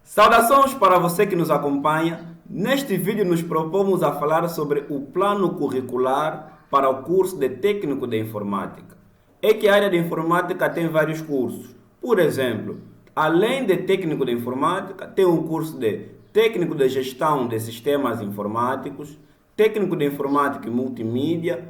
Saudações para você que nos acompanha. Neste vídeo nos propomos a falar sobre o plano curricular para o curso de técnico de informática. É que a área de informática tem vários cursos. Por exemplo, além de técnico de informática, tem um curso de técnico de gestão de sistemas informáticos, técnico de informática e multimídia,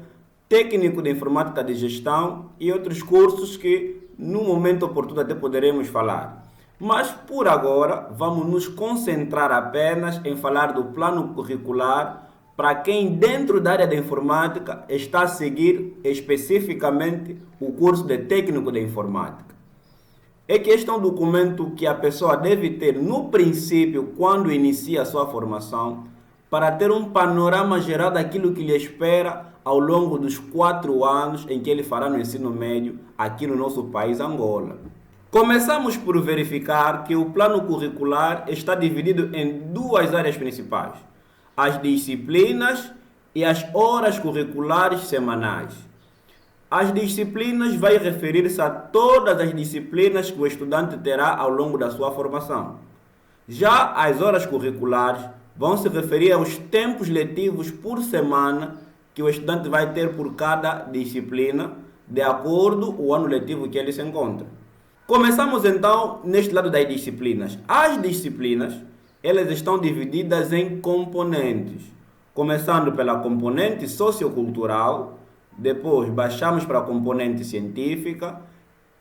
técnico de informática de gestão e outros cursos que no momento oportuno até poderemos falar. Mas por agora vamos nos concentrar apenas em falar do plano curricular para quem dentro da área de informática está a seguir especificamente o curso de técnico de informática. É que este é um documento que a pessoa deve ter no princípio quando inicia a sua formação para ter um panorama geral daquilo que lhe espera ao longo dos 4 anos em que ele fará no ensino médio aqui no nosso país, Angola. Começamos por verificar que o plano curricular está dividido em duas áreas principais: as disciplinas e as horas curriculares semanais. As disciplinas vai referir-se a todas as disciplinas que o estudante terá ao longo da sua formação. Já as horas curriculares vão se referir aos tempos letivos por semana que o estudante vai ter por cada disciplina, de acordo com o ano letivo que ele se encontra. Começamos então neste lado das disciplinas. As disciplinas, elas estão divididas em componentes, começando pela componente sociocultural, depois baixamos para a componente científica,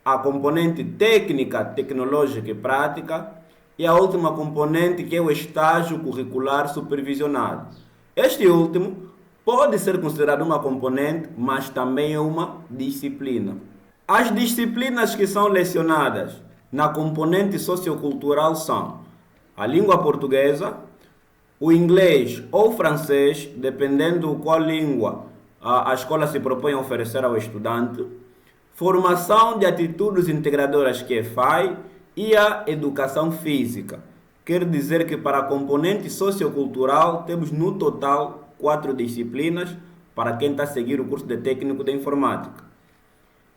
a componente técnica, tecnológica e prática, e a última componente que é o estágio curricular supervisionado. Este último pode ser considerado uma componente, mas também é uma disciplina. As disciplinas que são lecionadas na componente sociocultural são a língua portuguesa, o inglês ou francês, dependendo qual língua a escola se propõe a oferecer ao estudante, formação de atitudes integradoras, que é FAI, e a educação física. Quer dizer que para a componente sociocultural temos no total 4 disciplinas para quem está a seguir o curso de técnico de informática.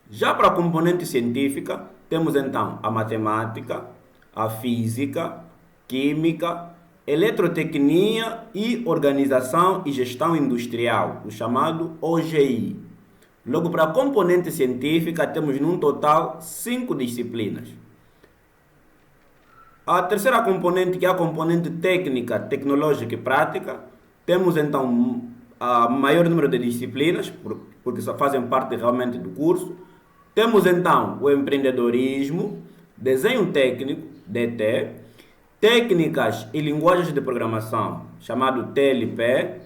Já para a componente científica, temos então a matemática, a física, química, eletrotecnia e organização e gestão industrial, o chamado OGI. Logo, para a componente científica, temos num total 5 disciplinas. A terceira componente, que é a componente técnica, tecnológica e prática, temos então a maior número de disciplinas, porque só fazem parte realmente do curso. Temos então o empreendedorismo, desenho técnico, DT, técnicas e linguagens de programação, chamado TLP,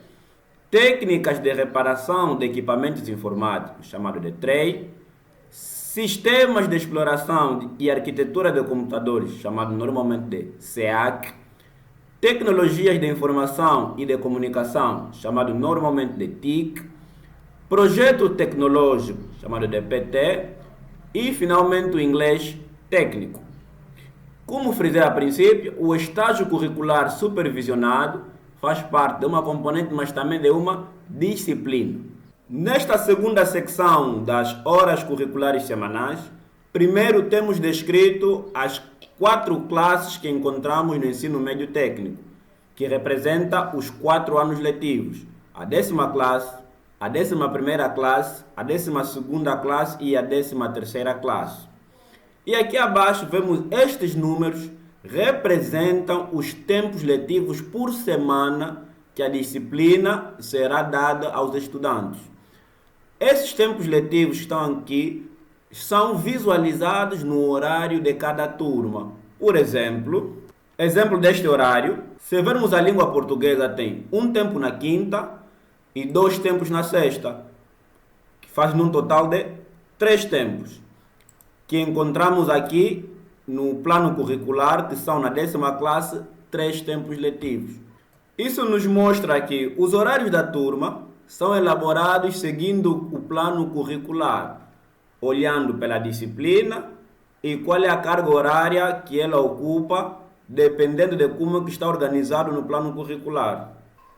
técnicas de reparação de equipamentos informáticos, chamado de TREI, sistemas de exploração e arquitetura de computadores, chamado normalmente de SEAC, tecnologias de informação e de comunicação, chamado normalmente de TIC, projeto tecnológico, chamado de PT, e finalmente o inglês técnico. Como frisei a princípio, o estágio curricular supervisionado faz parte de uma componente, mas também de uma disciplina. Nesta segunda secção das horas curriculares semanais, primeiro temos descrito as 4 classes que encontramos no ensino médio técnico, que representa os 4 anos letivos: a 10ª classe, a 11ª classe, a 12ª classe e a 13ª classe. E aqui abaixo vemos estes números representam os tempos letivos por semana que a disciplina será dada aos estudantes. Esses tempos letivos que estão aqui são visualizados no horário de cada turma. Por exemplo deste horário, se vermos a língua portuguesa, tem um tempo na quinta e 2 tempos na sexta, que faz num total de 3 tempos, que encontramos aqui no plano curricular, que são na 10ª classe, 3 tempos letivos. Isso nos mostra que os horários da turma são elaborados seguindo o plano curricular, olhando pela disciplina e qual é a carga horária que ela ocupa, dependendo de como está organizado no plano curricular.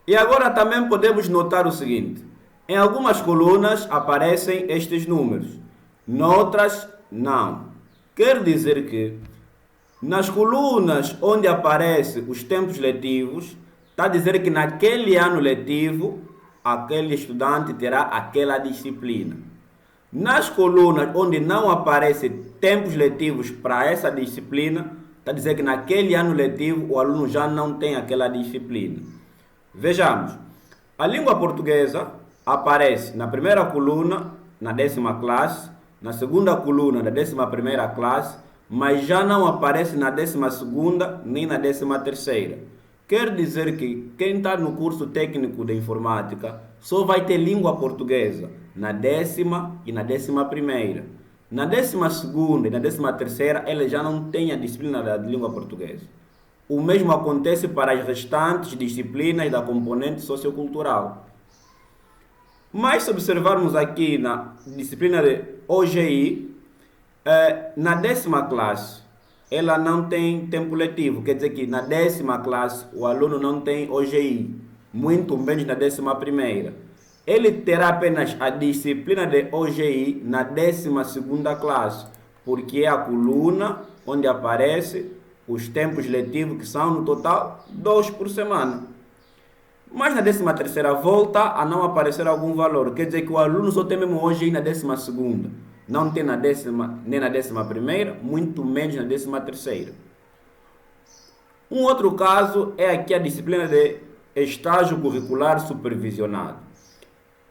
E agora também podemos notar o seguinte: em algumas colunas aparecem estes números, noutras não. Quer dizer que Nas colunas onde aparecem os tempos letivos, está a dizer que naquele ano letivo, aquele estudante terá aquela disciplina. Nas colunas onde não aparecem tempos letivos para essa disciplina, está a dizer que naquele ano letivo o aluno já não tem aquela disciplina. Vejamos, a língua portuguesa aparece na primeira coluna, na 10ª classe, na segunda coluna, da 11ª classe, mas já não aparece na 12ª nem na 13ª. Quer dizer que quem está no curso técnico de informática só vai ter língua portuguesa na 10ª e na 11ª. Na 12ª e na 13ª, ele já não tem a disciplina da língua portuguesa. O mesmo acontece para as restantes disciplinas da componente sociocultural. Mas se observarmos aqui na disciplina de OGI, na 10ª classe, ela não tem tempo letivo, quer dizer que na 10ª classe o aluno não tem OGI, muito menos na 11ª. Ele terá apenas a disciplina de OGI na 12ª classe, porque é a coluna onde aparece os tempos letivos, que são no total 2 por semana. Mas na 13ª volta a não aparecer algum valor, quer dizer que o aluno só tem mesmo OGI na 12ª. Não tem na 10ª nem na 11ª, muito menos na 13ª. Um outro caso é aqui a disciplina de estágio curricular supervisionado.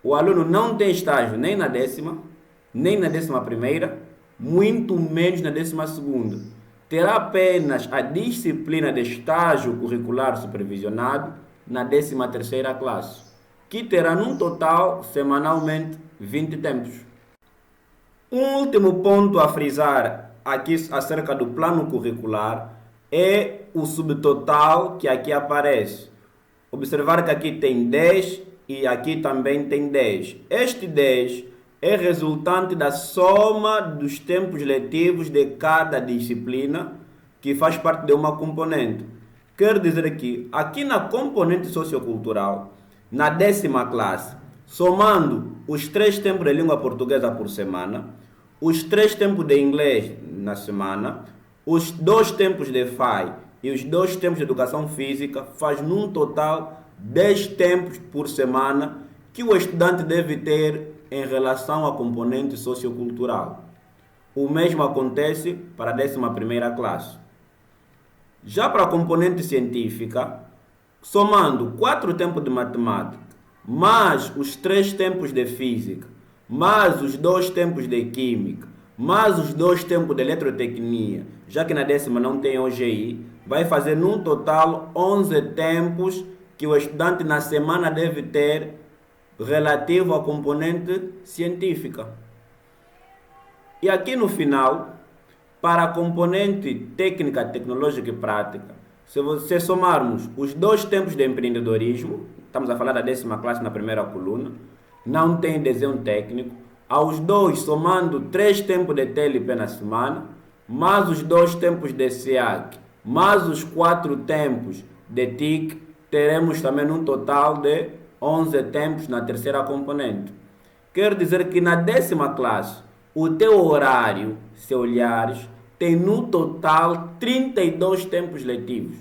O aluno não tem estágio nem na 10ª, nem na 11ª, muito menos na 12ª. Terá apenas a disciplina de estágio curricular supervisionado na 13ª classe, que terá num total, semanalmente, 20 tempos. Um último ponto a frisar aqui acerca do plano curricular é o subtotal que aqui aparece. Observar que aqui tem 10 e aqui também tem 10. Este 10 é resultante da soma dos tempos letivos de cada disciplina que faz parte de uma componente. Quer dizer que aqui na componente sociocultural, na 10ª classe, somando os 3 tempos de língua portuguesa por semana, os 3 tempos de inglês na semana, os 2 tempos de FAI e os 2 tempos de educação física, faz num total 10 tempos por semana que o estudante deve ter em relação à componente sociocultural. O mesmo acontece para a 11ª classe. Já para a componente científica, somando 4 tempos de matemática, mais os 3 tempos de física, mais os 2 tempos de química, mais os 2 tempos de eletrotecnia, já que na 10ª não tem OGI, vai fazer num total 11 tempos que o estudante na semana deve ter relativo à componente científica. E aqui no final, para a componente técnica, tecnológica e prática, se você somarmos os 2 tempos de empreendedorismo, estamos a falar da 10ª classe na primeira coluna, não tem desenho técnico, aos 2 somando 3 tempos de TLP na semana, mais os 2 tempos de SEAC, mais os 4 tempos de TIC, teremos também um total de 11 tempos na terceira componente. Quer dizer que na 10ª classe, o teu horário, se olhares, tem no total 32 tempos letivos.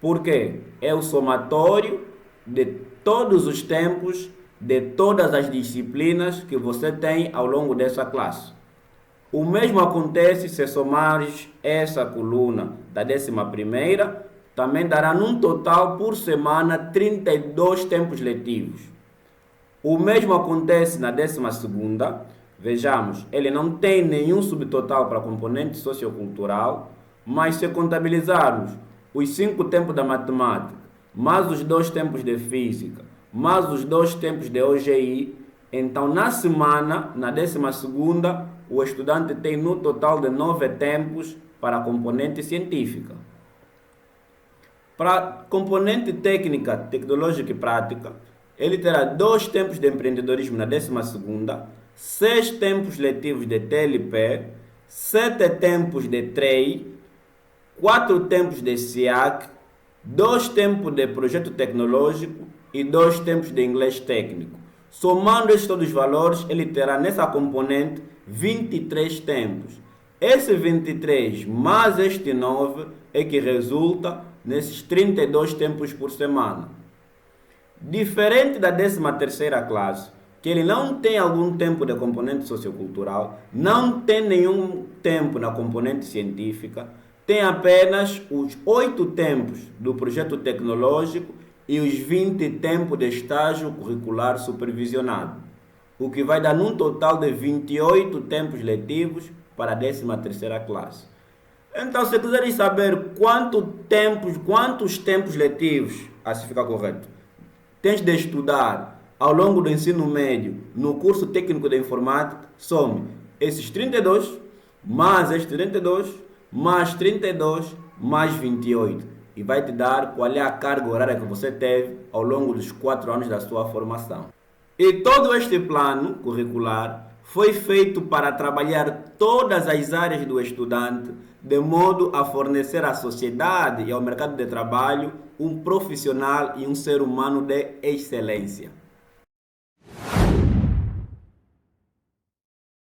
Por quê? É o somatório de todos os tempos, de todas as disciplinas que você tem ao longo dessa classe. O mesmo acontece se somares essa coluna da 11ª, também dará num total por semana 32 tempos letivos. O mesmo acontece na 12ª, vejamos, ele não tem nenhum subtotal para a componente sociocultural, mas se contabilizarmos os 5 tempos da matemática, mais os 2 tempos de física, mais os 2 tempos de OGI, então na semana, na 12ª, o estudante tem no total de 9 tempos para a componente científica. Para a componente técnica, tecnológica e prática, ele terá 2 tempos de empreendedorismo na 12ª, 6 tempos letivos de TLP, 7 tempos de TREI, 4 tempos de SEAC, 2 tempos de projeto tecnológico e 2 tempos de inglês técnico. Somando estes todos os valores, ele terá nessa componente 23 tempos. Esse 23 mais este 9 é que resulta nesses 32 tempos por semana. Diferente da 13ª classe, que ele não tem algum tempo de componente sociocultural, não tem nenhum tempo na componente científica, tem apenas os 8 tempos do projeto tecnológico e os 20 tempos de estágio curricular supervisionado, o que vai dar um total de 28 tempos letivos para a 13ª classe. Então, se quiserem saber quantos tempos letivos, assim fica correto, tens de estudar ao longo do ensino médio no curso técnico de informática, some esses 32, mais estes 32, mais 32, mais 28. E vai te dar qual é a carga horária que você teve ao longo dos 4 anos da sua formação. E todo este plano curricular foi feito para trabalhar todas as áreas do estudante, de modo a fornecer à sociedade e ao mercado de trabalho um profissional e um ser humano de excelência.